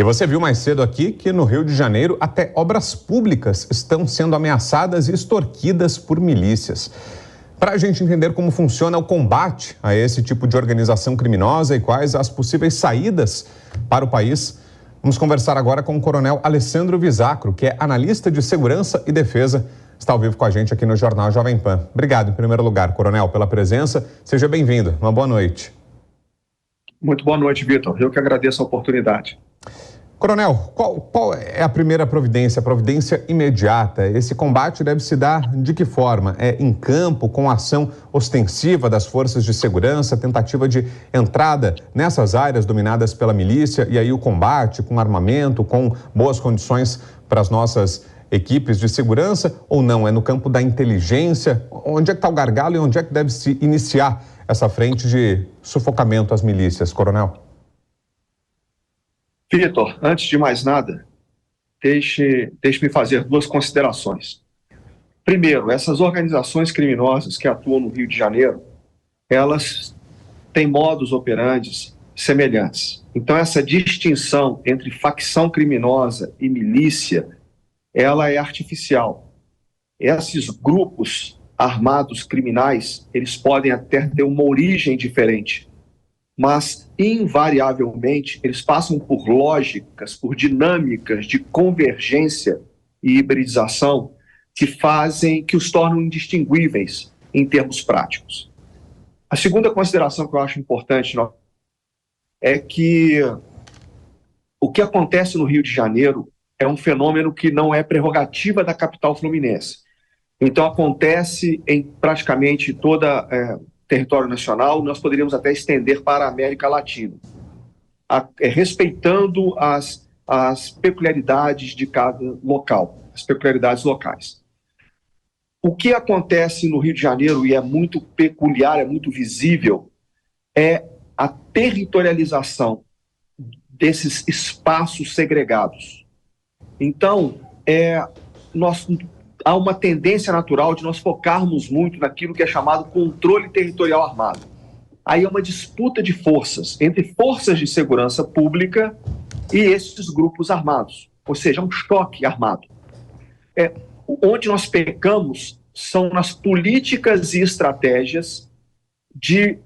E você viu mais cedo aqui que no Rio de Janeiro até obras públicas estão sendo ameaçadas e extorquidas por milícias. Para a gente entender como funciona o combate a esse tipo de organização criminosa e quais as possíveis saídas para o país, vamos conversar agora com o Coronel Alessandro Visacro, que é analista de segurança e defesa. Está ao vivo com a gente aqui no Jornal Jovem Pan. Obrigado, em primeiro lugar, Coronel, pela presença. Seja bem-vindo. Uma boa noite. Muito boa noite, Vitor. Eu que agradeço a oportunidade. Coronel, qual é a primeira providência, a providência imediata? Esse combate deve se dar de que forma? É em campo, com ação ostensiva das forças de segurança, tentativa de entrada nessas áreas dominadas pela milícia e aí o combate com armamento, com boas condições para as nossas equipes de segurança ou não? É no campo da inteligência? Onde é que está o gargalo e onde é que deve se iniciar essa frente de sufocamento às milícias, Coronel? Vitor, antes de mais nada, deixe-me fazer duas considerações. Primeiro, essas organizações criminosas que atuam no Rio de Janeiro, elas têm modus operandi semelhantes. Então, essa distinção entre facção criminosa e milícia, ela é artificial. Esses grupos armados criminais, eles podem até ter uma origem diferente, mas, invariavelmente, eles passam por lógicas, por dinâmicas de convergência e hibridização que os tornam indistinguíveis em termos práticos. A segunda consideração que eu acho importante é que o que acontece no Rio de Janeiro é um fenômeno que não é prerrogativa da capital fluminense. Então, acontece em praticamente toda território nacional, nós poderíamos até estender para a América Latina, respeitando as peculiaridades de cada local, as peculiaridades locais. O que acontece no Rio de Janeiro, e é muito peculiar, é muito visível, é a territorialização desses espaços segregados. Então, há uma tendência natural de nós focarmos muito naquilo que é chamado controle territorial armado. Aí é uma disputa de forças entre forças de segurança pública e esses grupos armados, ou seja, um choque armado. Onde nós pecamos são nas políticas e estratégias de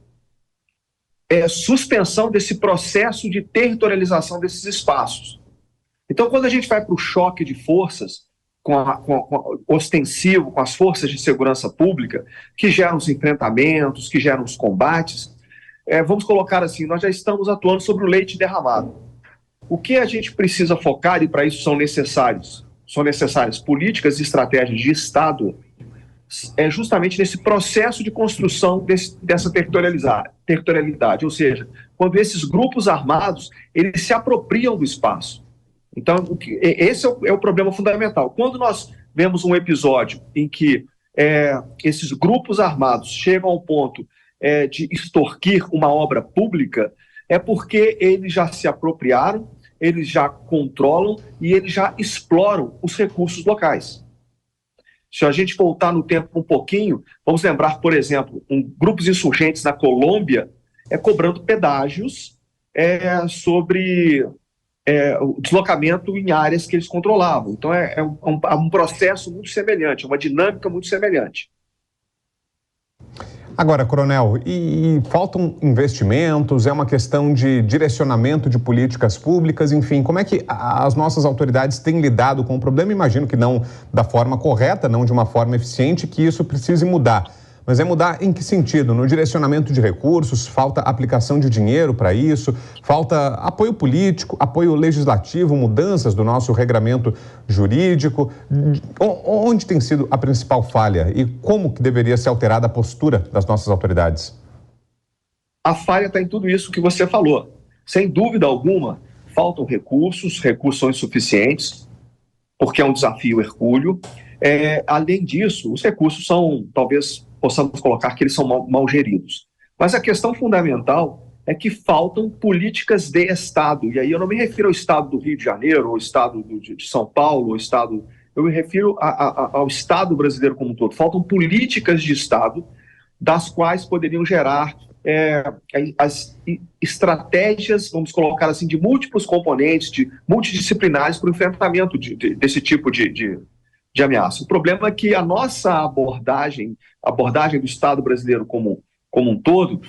suspensão desse processo de territorialização desses espaços. Então, quando a gente vai para o choque de forças, ostensivo com as forças de segurança pública, que geram os enfrentamentos, que geram os combates, vamos colocar assim, nós já estamos atuando sobre o leite derramado. O que a gente precisa focar, e para isso são necessárias políticas e estratégias de Estado, é justamente nesse processo de construção dessa territorialidade, ou seja, quando esses grupos armados, eles se apropriam do espaço. Então, esse é o problema fundamental. Quando nós vemos um episódio em que esses grupos armados chegam ao ponto de extorquir uma obra pública, é porque eles já se apropriaram, eles já controlam e eles já exploram os recursos locais. Se a gente voltar no tempo um pouquinho, vamos lembrar, por exemplo, grupos insurgentes na Colômbia cobrando pedágios sobre o deslocamento em áreas que eles controlavam. Então, é um processo muito semelhante, uma dinâmica muito semelhante. Agora, Coronel, e faltam investimentos, é uma questão de direcionamento de políticas públicas, enfim, como é que as nossas autoridades têm lidado com o problema? Imagino que não da forma correta, não de uma forma eficiente, que isso precise mudar. Mas é mudar em que sentido? No direcionamento de recursos, falta aplicação de dinheiro para isso, falta apoio político, apoio legislativo, mudanças do nosso regramento jurídico. Onde tem sido a principal falha e como que deveria ser alterada a postura das nossas autoridades? A falha está em tudo isso que você falou. Sem dúvida alguma, faltam recursos são insuficientes, porque é um desafio hercúleo. Além disso, os recursos são, talvez possamos colocar que eles são mal geridos. Mas a questão fundamental é que faltam políticas de Estado. E aí eu não me refiro ao Estado do Rio de Janeiro, ao Estado de São Paulo, eu me refiro ao Estado brasileiro como um todo. Faltam políticas de Estado das quais poderiam gerar as estratégias, vamos colocar assim, de múltiplos componentes, de multidisciplinares para o enfrentamento desse tipo de ameaça. O problema é que a nossa abordagem do Estado brasileiro como um todo,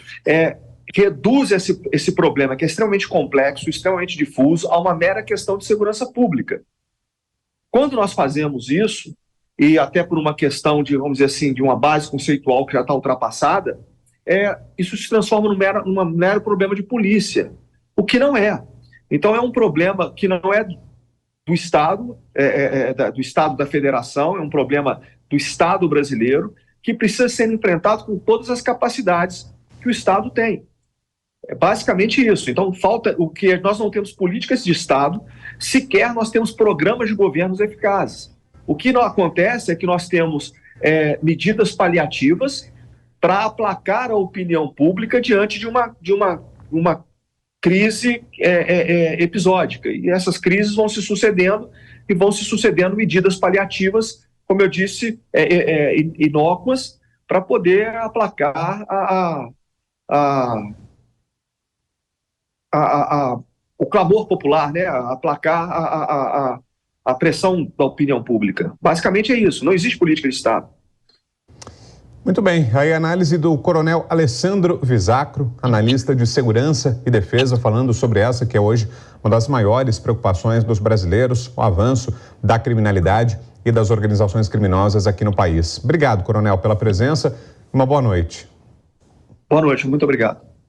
reduz esse problema, que é extremamente complexo, extremamente difuso, a uma mera questão de segurança pública. Quando nós fazemos isso, e até por uma questão de, vamos dizer assim, de uma base conceitual que já está ultrapassada, isso se transforma num mero problema de polícia, o que não é. Então é um problema que não é do Estado, do Estado da Federação, é um problema do Estado brasileiro, que precisa ser enfrentado com todas as capacidades que o Estado tem. É basicamente isso. Então, falta o que nós não temos políticas de Estado, sequer nós temos programas de governos eficazes. O que não acontece é que nós temos medidas paliativas para aplacar a opinião pública diante de uma crise episódica. E essas crises vão se sucedendo medidas paliativas, como eu disse, inócuas, para poder aplacar o clamor popular, né? Aplacar a pressão da opinião pública. Basicamente é isso, não existe política de Estado. Muito bem, aí a análise do coronel Alessandro Visacro, analista de segurança e defesa, falando sobre essa que é hoje uma das maiores preocupações dos brasileiros, o avanço da criminalidade e das organizações criminosas aqui no país. Obrigado, coronel, pela presença. Uma boa noite. Boa noite, muito obrigado.